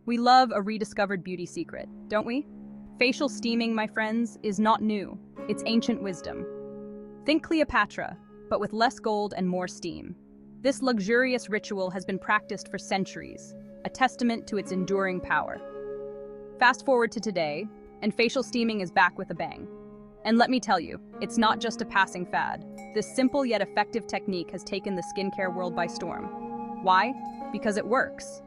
We love a rediscovered beauty secret, don't we? Facial steaming, my friends, is not new. It's ancient wisdom. Think Cleopatra, but with less gold and more steam. This luxurious ritual has been practiced for centuries, a testament to its enduring power. Fast forward to today, and facial steaming is back with a bang. And let me tell you, it's not just a passing fad. This simple yet effective technique has taken the skincare world by storm. Why? Because it works.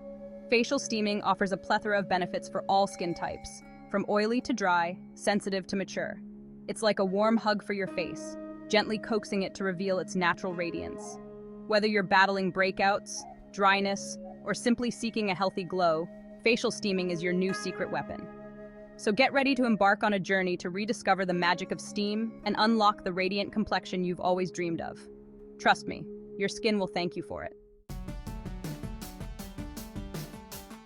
Facial steaming offers a plethora of benefits for all skin types, from oily to dry, sensitive to mature. It's like a warm hug for your face, gently coaxing it to reveal its natural radiance. Whether you're battling breakouts, dryness, or simply seeking a healthy glow, facial steaming is your new secret weapon. So get ready to embark on a journey to rediscover the magic of steam and unlock the radiant complexion you've always dreamed of. Trust me, your skin will thank you for it.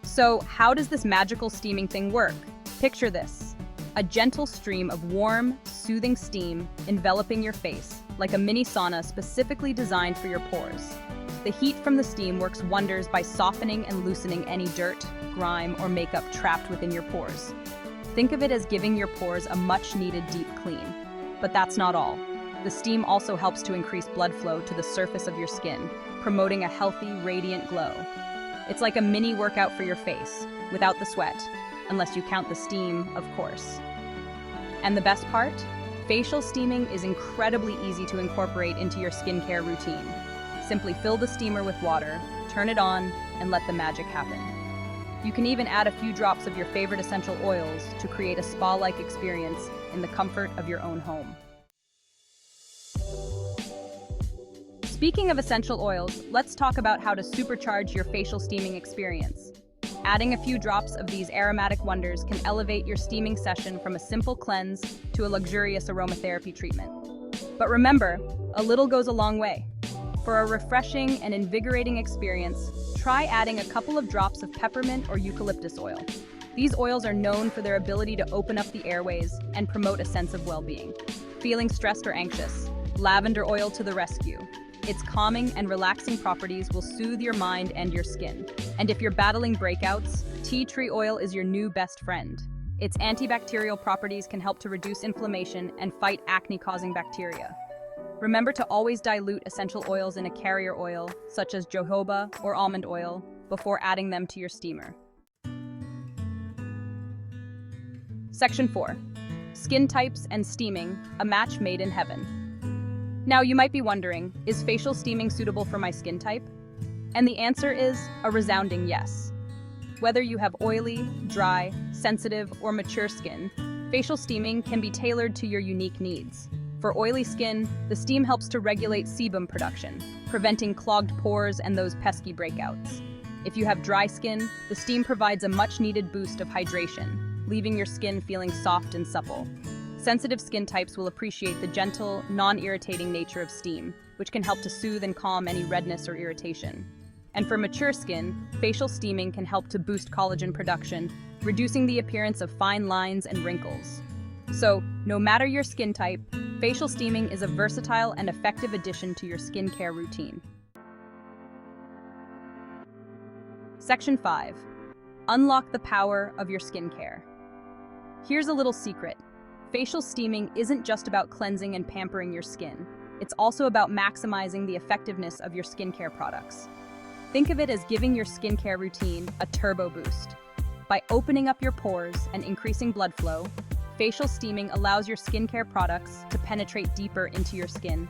So, how does this magical steaming thing work? Picture this: a gentle stream of warm, soothing steam enveloping your face, like a mini sauna specifically designed for your pores. The heat from the steam works wonders by softening and loosening any dirt, grime, or makeup trapped within your pores. Think of it as giving your pores a much-needed deep clean. But that's not all. The steam also helps to increase blood flow to the surface of your skin, promoting a healthy, radiant glow. It's like a mini workout for your face, without the sweat, unless you count the steam, of course. And the best part? Facial steaming is incredibly easy to incorporate into your skincare routine. Simply fill the steamer with water, turn it on, and let the magic happen. You can even add a few drops of your favorite essential oils to create a spa-like experience in the comfort of your own home. Speaking of essential oils, let's talk about how to supercharge your facial steaming experience. Adding a few drops of these aromatic wonders can elevate your steaming session from a simple cleanse to a luxurious aromatherapy treatment. But remember, a little goes a long way. For a refreshing and invigorating experience, try adding a couple of drops of peppermint or eucalyptus oil. These oils are known for their ability to open up the airways and promote a sense of well-being. Feeling stressed or anxious? Lavender oil to the rescue. Its calming and relaxing properties will soothe your mind and your skin. And if you're battling breakouts, tea tree oil is your new best friend. Its antibacterial properties can help to reduce inflammation and fight acne-causing bacteria. Remember to always dilute essential oils in a carrier oil, such as jojoba or almond oil, before adding them to your steamer. Section 4. Skin types and steaming, a match made in heaven. Now you might be wondering, is facial steaming suitable for my skin type? And the answer is a resounding yes. Whether you have oily, dry, sensitive, or mature skin, facial steaming can be tailored to your unique needs. For oily skin, the steam helps to regulate sebum production, preventing clogged pores and those pesky breakouts. If you have dry skin, the steam provides a much-needed boost of hydration, leaving your skin feeling soft and supple. Sensitive skin types will appreciate the gentle, non-irritating nature of steam, which can help to soothe and calm any redness or irritation. And for mature skin, facial steaming can help to boost collagen production, reducing the appearance of fine lines and wrinkles. So, no matter your skin type, facial steaming is a versatile and effective addition to your skincare routine. Section 5. Unlock the power of your skincare. Here's a little secret. Facial steaming isn't just about cleansing and pampering your skin. It's also about maximizing the effectiveness of your skincare products. Think of it as giving your skincare routine a turbo boost. By opening up your pores and increasing blood flow, facial steaming allows your skincare products to penetrate deeper into your skin,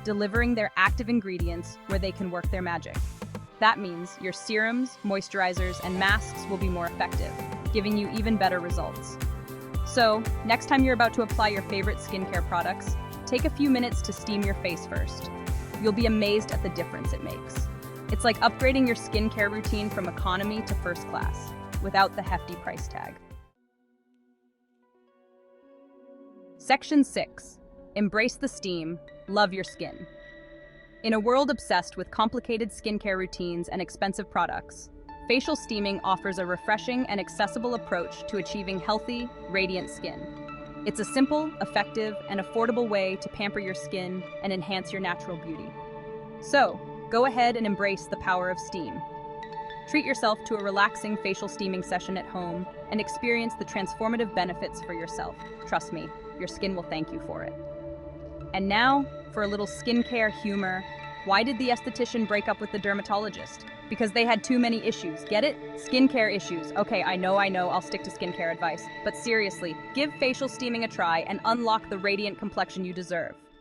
delivering their active ingredients where they can work their magic. That means your serums, moisturizers, and masks will be more effective, giving you even better results. So, next time you're about to apply your favorite skincare products, take a few minutes to steam your face first. You'll be amazed at the difference it makes. It's like upgrading your skincare routine from economy to first class, without the hefty price tag. Section 6. Embrace the steam, love your skin. In a world obsessed with complicated skincare routines and expensive products, facial steaming offers a refreshing and accessible approach to achieving healthy, radiant skin. It's a simple, effective, and affordable way to pamper your skin and enhance your natural beauty. So, go ahead and embrace the power of steam. Treat yourself to a relaxing facial steaming session at home and experience the transformative benefits for yourself. Trust me, your skin will thank you for it. And now, for a little skincare humor. Why did the esthetician break up with the dermatologist? Because they had too many issues. Get it? Skincare issues. Okay, I know, I'll stick to skincare advice. But seriously, give facial steaming a try and unlock the radiant complexion you deserve.